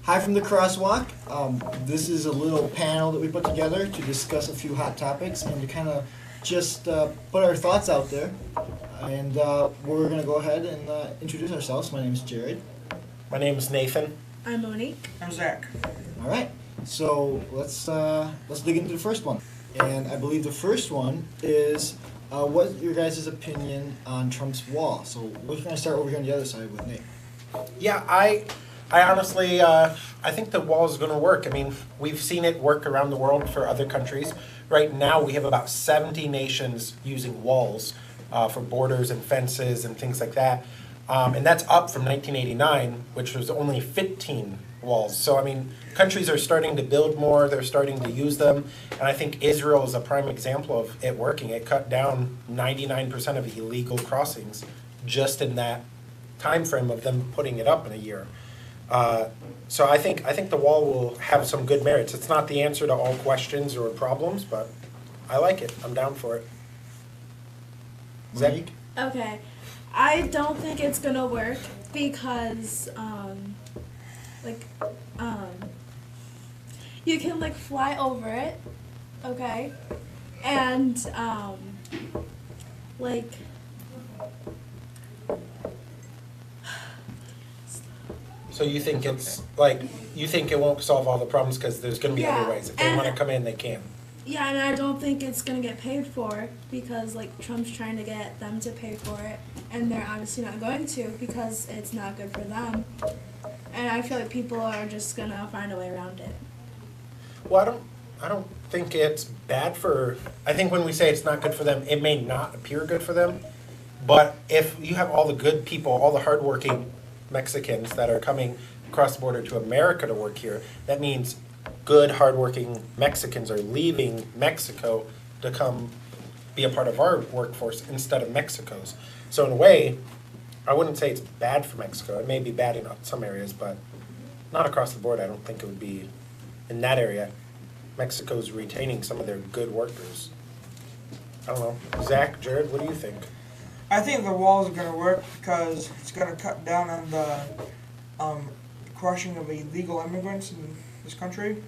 Hi from the Crosswalk. This is a little panel that we put together to discuss a few hot topics and to kind of just put our thoughts out there. And we're going to go ahead and introduce ourselves. My name is Jared. My name is Nathan. I'm Monique. I'm Zach. All right. So let's dig into the first one. And I believe the first one is what's your guys' opinion on Trump's wall? So we're going to start over here on the other side with Nate. Yeah, I honestly, I think the wall is going to work. I mean, we've seen it work around the world for other countries. Right now, we have about 70 nations using walls for borders and fences and things like that. And that's up from 1989, which was only 15 walls. So, I mean, countries are starting to build more. They're starting to use them. And I think Israel is a prime example of it working. It cut down 99% of illegal crossings just in that time frame of them putting it up in a year. So I think the wall will have some good merits. It's not the answer to all questions or problems, but I like it. I'm down for it. Zach? Okay. I don't think it's gonna work because, you can, fly over it, okay? And, So you think it's, you think it won't solve all the problems because there's going to be other ways. If they want to come in, they can. Yeah, and I don't think it's gonna get paid for because, Trump's trying to get them to pay for it, and they're obviously not going to because it's not good for them. And I feel like people are just gonna find a way around it. Well, I don't think it's bad for, I think when we say it's not good for them, it may not appear good for them. But if you have all the good people, all the hardworking Mexicans that are coming across the border to America to work here, that means good, hardworking Mexicans are leaving Mexico to come be a part of our workforce instead of Mexico's. So in a way, I wouldn't say it's bad for Mexico. It may be bad in some areas, but not across the board. I don't think it would be in that area. Mexico's retaining some of their good workers. I don't know. Zach, Jared, what do you think? I think the wall is going to work because it's going to cut down on the crushing of illegal immigrants in this country.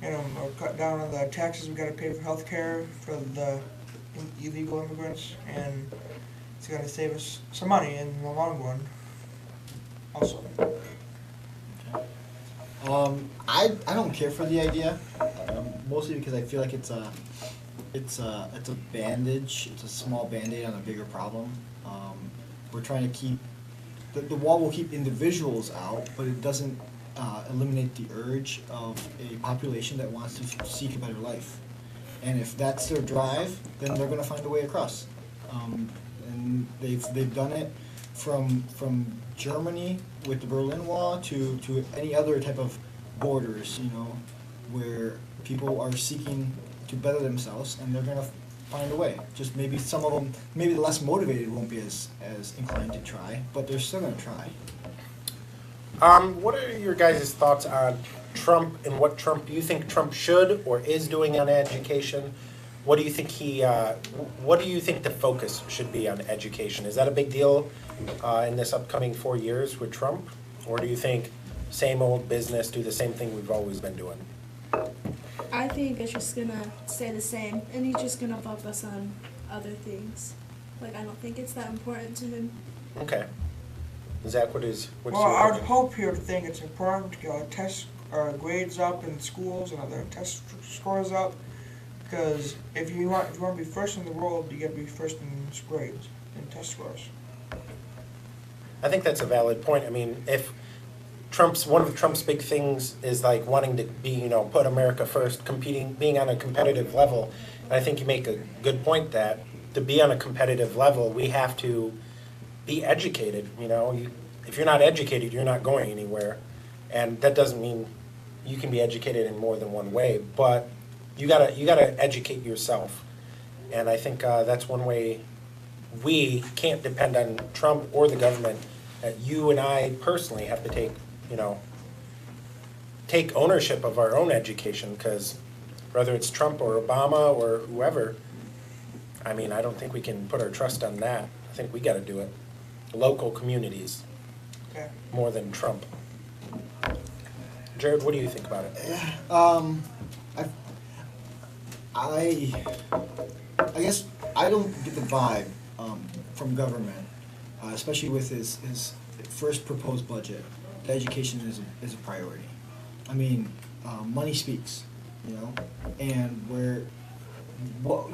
Or cut down on the taxes we got to pay for health care for the illegal immigrants, and it's going to save us some money in the long run. Also. I don't care for the idea, mostly because I feel like it's a bandage. It's a small band-aid on a bigger problem. We're trying to keep the wall will keep individuals out, but it doesn't eliminate the urge of a population that wants to seek a better life. And if that's their drive, then they're going to find a way across. And they've done it from Germany with the Berlin Wall to any other type of borders, where people are seeking to better themselves, and they're going to find a way. Just maybe some of them, maybe the less motivated won't be as inclined to try, but they're still going to try. What are your guys' thoughts on Trump and what do you think Trump should or is doing on education? What do you think what do you think the focus should be on education? Is that a big deal in this upcoming 4 years with Trump? Or do you think same old business, do the same thing we've always been doing? I think it's just gonna stay the same, and he's just gonna focus on other things. I don't think it's that important to him. Okay. Zach, what's Well, your I would opinion? hope he would think it's important to get test grades up in schools and other test scores up, because if you want to be first in the world, you got to be first in grades and test scores. I think that's a valid point. I mean, if one of Trump's big things is wanting to be, put America first, competing, being on a competitive level. And I think you make a good point that to be on a competitive level, we have to be educated. If you're not educated, you're not going anywhere. And that doesn't mean you can be educated in more than one way, but you gotta educate yourself. And I think that's one way we can't depend on Trump or the government. That you and I personally have to take ownership of our own education, because whether it's Trump or Obama or whoever, I mean, I don't think we can put our trust on that. I think we got to do it. Local communities, Okay. more than Trump. Jared, what do you think about it? I guess I don't get the vibe from government, especially with his first proposed budget, that education is a priority. I mean, money speaks, you know, and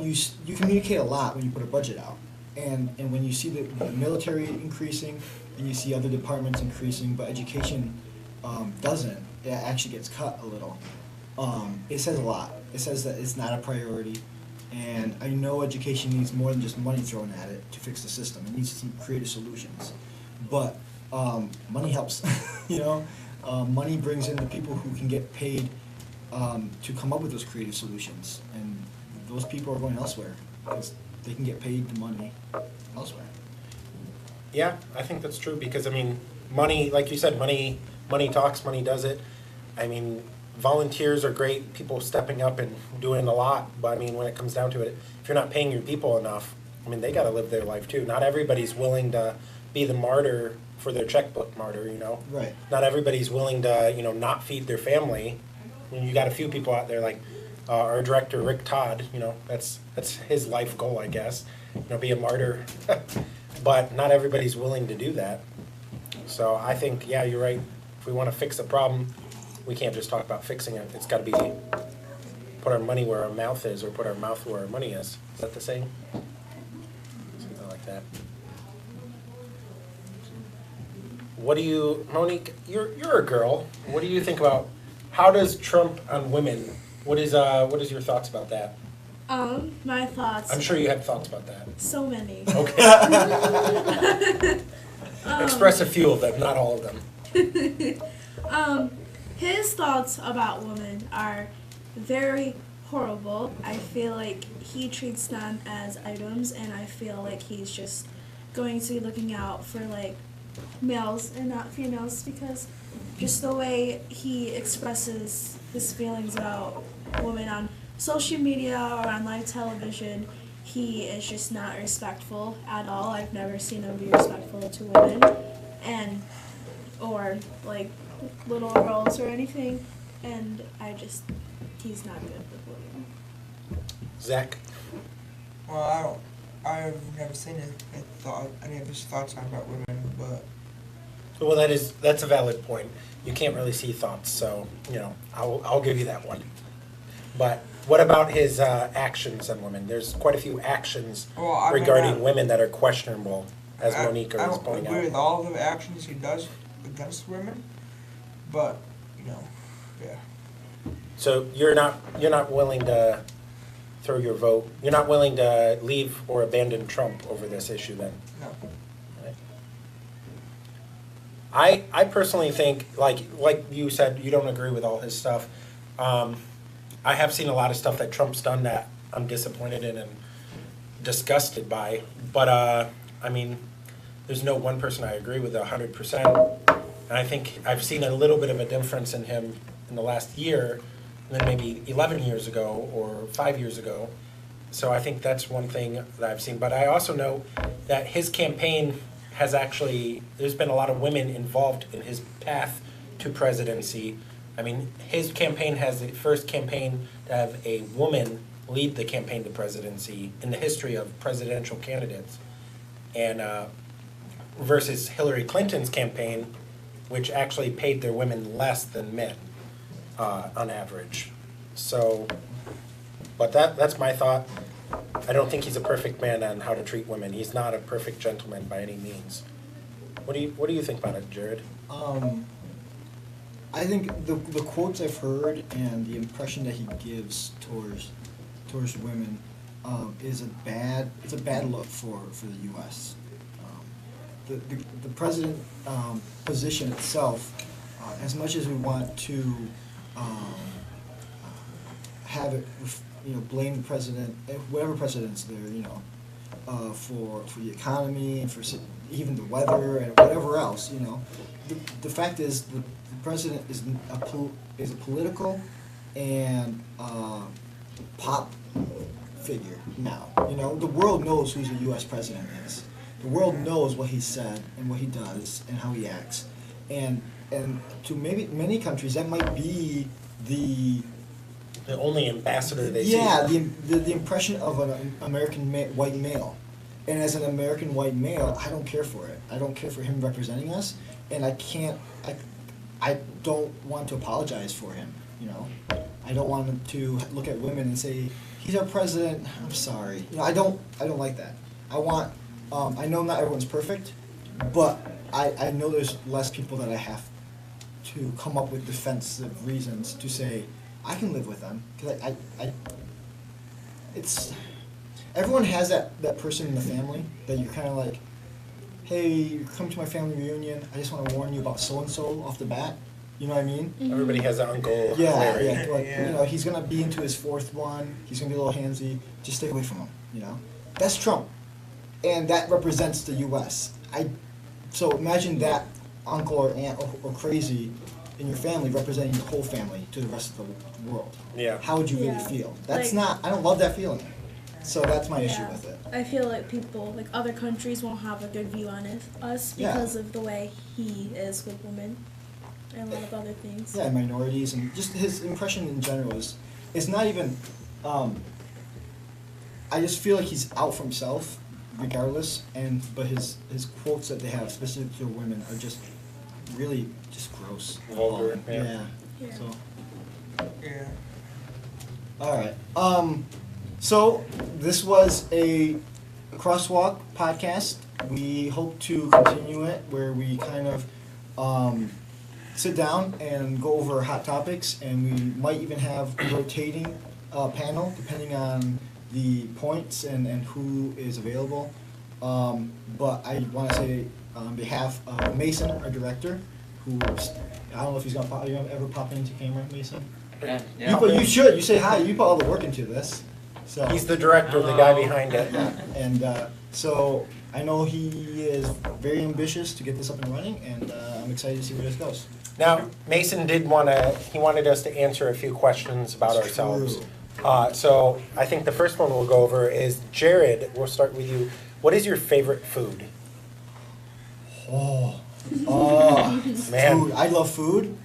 you communicate a lot when you put a budget out, and when you see the military increasing and you see other departments increasing, but education doesn't, it actually gets cut a little. It says a lot. It says that it's not a priority, and I know education needs more than just money thrown at it to fix the system. It needs some creative solutions, but money helps. You know, money brings in the people who can get paid to come up with those creative solutions, and those people are going elsewhere because they can get paid the money elsewhere. Yeah, I think that's true because, I mean, money, like you said, money talks, money does it. I mean, volunteers are great, people stepping up and doing a lot, but I mean, when it comes down to it, if you're not paying your people enough, I mean, they gotta live their life too. Not everybody's willing to be the martyr for their checkbook martyr, you know? Right. Not everybody's willing to, you know, not feed their family. I mean, you got a few people out there like our director, Rick Todd, you know, that's his life goal, I guess, you know, be a martyr. But not everybody's willing to do that. So I think, yeah, you're right. If we want to fix a problem, we can't just talk about fixing it. It's got to be put our money where our mouth is, or put our mouth where our money is. Is that the saying? Something like that. What do you, Monique? You're a girl. What do you think about how does Trump on women? What is your thoughts about that? My thoughts. I'm sure you had thoughts about that. So many. Okay. Express a few of them, not all of them. His thoughts about women are very horrible. I feel like he treats them as items, and I feel like he's just going to be looking out for like males and not females, because just the way he expresses his feelings about women on social media or on live television, he is just not respectful at all. I've never seen him be respectful to women and or like little girls or anything, and he's not good with women. Zach? Well, I've never seen any of his thoughts on about women, but Well, that's a valid point. You can't really see thoughts, so you know I'll give you that one. But what about his actions on women? There's quite a few actions regarding women that are questionable, as Monique is pointing out. I don't agree with all of the actions he does against women, but you know, yeah. So you're not willing to throw your vote. You're not willing to leave or abandon Trump over this issue, then? No. I personally think, like you said, you don't agree with all his stuff. I have seen a lot of stuff that Trump's done that I'm disappointed in and disgusted by. But, I mean, there's no one person I agree with 100%. And I think I've seen a little bit of a difference in him in the last year than maybe 11 years ago or 5 years ago. So I think that's one thing that I've seen. But I also know that his campaign has actually, there's been a lot of women involved in his path to presidency. I mean, his campaign has the first campaign to have a woman lead the campaign to presidency in the history of presidential candidates. And versus Hillary Clinton's campaign, which actually paid their women less than men on average. So, but that's my thought. I don't think he's a perfect man on how to treat women. He's not a perfect gentleman by any means. What do you think about it, Jared? I think the quotes I've heard and the impression that he gives towards women is a bad look for the U.S. The president position itself, as much as we want to have it, you know, blame the president, whatever president's there, you know, for the economy and for even the weather and whatever else, you know. The fact is the president is a political and pop figure now. You know, the world knows who the U.S. president is. The world knows what he said and what he does and how he acts. And and to maybe many countries that might be the only ambassador they see. yeah the impression of an American white male. And as an American white male, I don't care for it. I don't care for him representing us, and I don't want to apologize for him. You know, I don't want to look at women and say he's our president. I'm sorry. You know, I don't like that. I want. I know not everyone's perfect, but I know there's less people that I have to come up with defensive reasons to say I can live with them because it's. Everyone has that person in the family that you're kind of like, hey, you come to my family reunion, I just want to warn you about so-and-so off the bat. You know what I mean? Everybody has an Uncle Yeah, Larry. yeah. Like, you know, he's going to be into his fourth one. He's going to be a little handsy. Just stay away from him, you know? That's Trump. And that represents the U.S. So imagine that uncle or aunt or crazy in your family representing the whole family to the rest of the world. Yeah. How would you really Yeah. feel? That's Like- I don't love that feeling. So that's my issue Yeah. with it. I feel like people, like other countries, won't have a good view on us Yeah. because of the way he is with women and a lot of other things. Yeah, minorities and just his impression in general is not even. I just feel like he's out for himself, regardless. But his quotes that they have, especially to women, are just really just gross. Vulgar, yeah. Yeah. So Yeah. all right. So this was a Crosswalk podcast. We hope to continue it where we kind of sit down and go over hot topics, and we might even have a rotating panel depending on the points and who is available. But I want to say on behalf of Mason, our director, who I don't know if he's gonna pop. Are you gonna ever pop into camera, Mason? Yeah. You should. You say hi. You put all the work into this. So. He's the director, the guy behind it. And so I know he is very ambitious to get this up and running, and I'm excited to see where this goes. Now, Mason he wanted us to answer a few questions about That's ourselves. true. So I think the first one we'll go over is, Jared, we'll start with you. What is your favorite food? Oh, Man. food. I love food.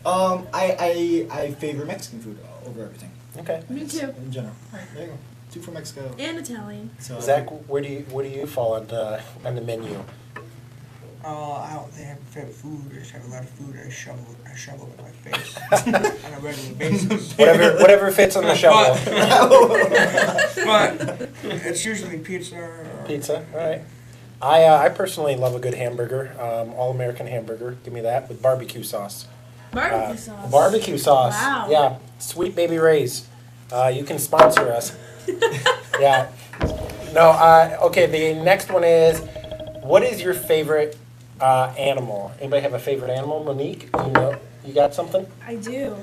I favor Mexican food over everything Okay. Me too. in general. All right, there you go. Two for Mexico. And Italian. So Zach, where do you fall on the menu? I don't think I have a favorite food. I just have a lot of food. I shovel it in my face on a regular basis. Whatever fits on the shovel. But it's usually pizza. Or, Pizza, all right. I personally love a good hamburger, all-American hamburger. Give me that with barbecue sauce. Barbecue sauce. Barbecue sauce. Wow. Yeah, Sweet Baby Ray's. You can sponsor us. Yeah. No. Okay. The next one is, what is your favorite animal? Anybody have a favorite animal? Monique, you got something? I do.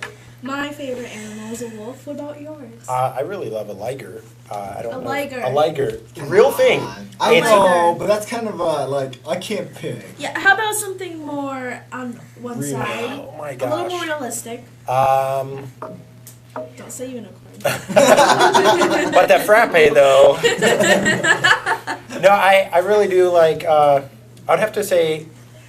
My favorite animal is a wolf. What about yours? I really love a liger. I don't A know. liger. A liger. Real thing. I It's- know, but that's kind of like I can't pick. Yeah, how about something more on one Real. side? Oh my A little more gosh. realistic. Don't say unicorn. But that frappe though. No, I really do like. I'd have to say,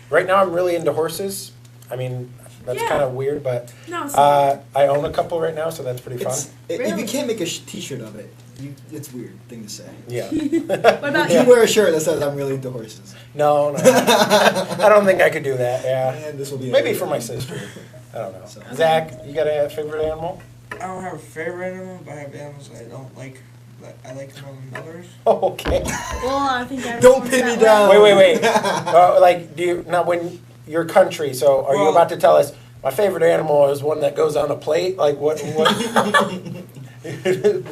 right now I'm really into horses. I mean, that's Yeah. kind of weird, but No, it's I own a couple right now, so that's pretty fun. If you Really? can't make a T-shirt of it, it's a weird thing to say. Yeah. What about You you? wear a shirt that says "I'm really into horses," No. I don't think I could do that. Yeah. and this will be Maybe for my sister. I don't know. So- Zach, you got a favorite animal? I don't have a favorite animal, but I have animals I don't like. But I like them more than others. Oh, okay. Well, I think Don't everyone's pin me that down. way. Wait. Like, do you now when your country? So, are you Well- about to tell us my favorite animal is one that goes on a plate? Like what?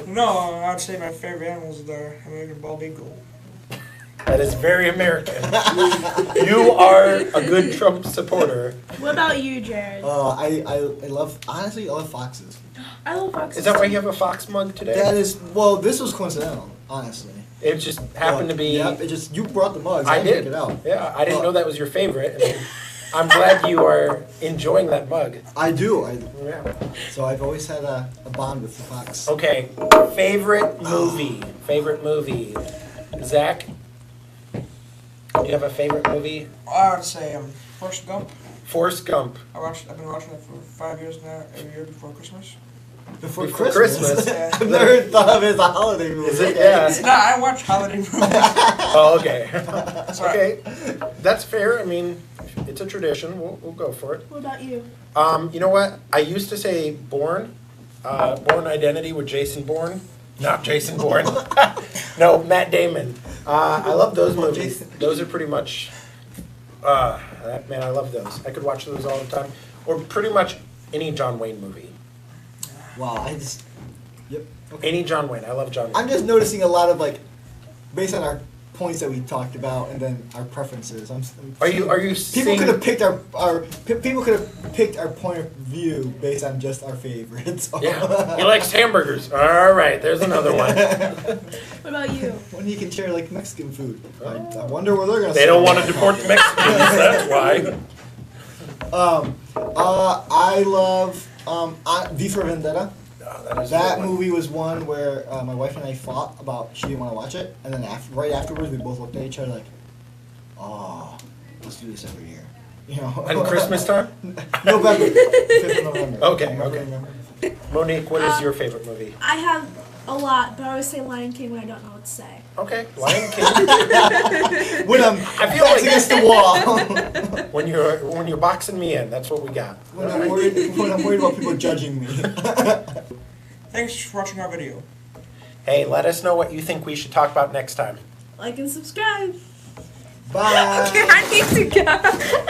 No, I'd say my favorite animal is the American bald eagle. That is very American. You are a good Trump supporter. What about you, Jared? I love honestly I love foxes. I love foxes. Is that why you have a fox mug today? That is this was coincidental, honestly. It just happened to be. Yep, it just you brought the mugs. I didn't did. pick it out. Yeah, I didn't know that was your favorite. And I'm glad you are enjoying that mug. I do. Yeah. So I've always had a bond with the fox. Okay, favorite movie. Favorite movie. Zach? Do you have a favorite movie? I would say Forrest Gump. Forrest Gump. I've been watching it for 5 years now, every year before Christmas. Before Before Christmas. Christmas. Yeah. I've never thought of it as a holiday movie. Is it? Yeah. No, I watch holiday movies. Oh, okay. Sorry. Okay, that's fair. I mean, it's a tradition. We'll go for it. What about you? You know what? I used to say Bourne, Bourne Identity with Jason Bourne. Not Jason Bourne. No, Matt Damon. I love those movies. Those are pretty much. Man, I love those. I could watch those all the time, or pretty much any John Wayne movie. Wow, I just. Yep. Okay. Any John Wayne. I love John Wayne. I'm just noticing a lot of like, based on our points that we talked about and then our preferences. Are you People seeing? could have picked people could have picked our point of view based on just our favorites. Yeah, he likes hamburgers. All right, there's another one. What about you? When you can share like Mexican food, I wonder where they're gonna. They don't want to deport the Mexicans. That's why. I love V for Vendetta. Oh, that is a That good one. movie was one where my wife and I fought about she didn't want to watch it, and then right afterwards we both looked at each other like, "Oh, let's do this every year." You know. At Christmas time? November. 5th of November. Okay, November, okay. November. Monique, what is your favorite movie? I have a lot, but I always say Lion King when I don't know what to say. Okay, Lion King. When I'm I feel back like- against the wall. when you're boxing me in, that's what we got. when I'm worried about people judging me. Thanks for watching our video. Hey, let us know what you think we should talk about next time. Like and subscribe. Bye. Okay, I need to go.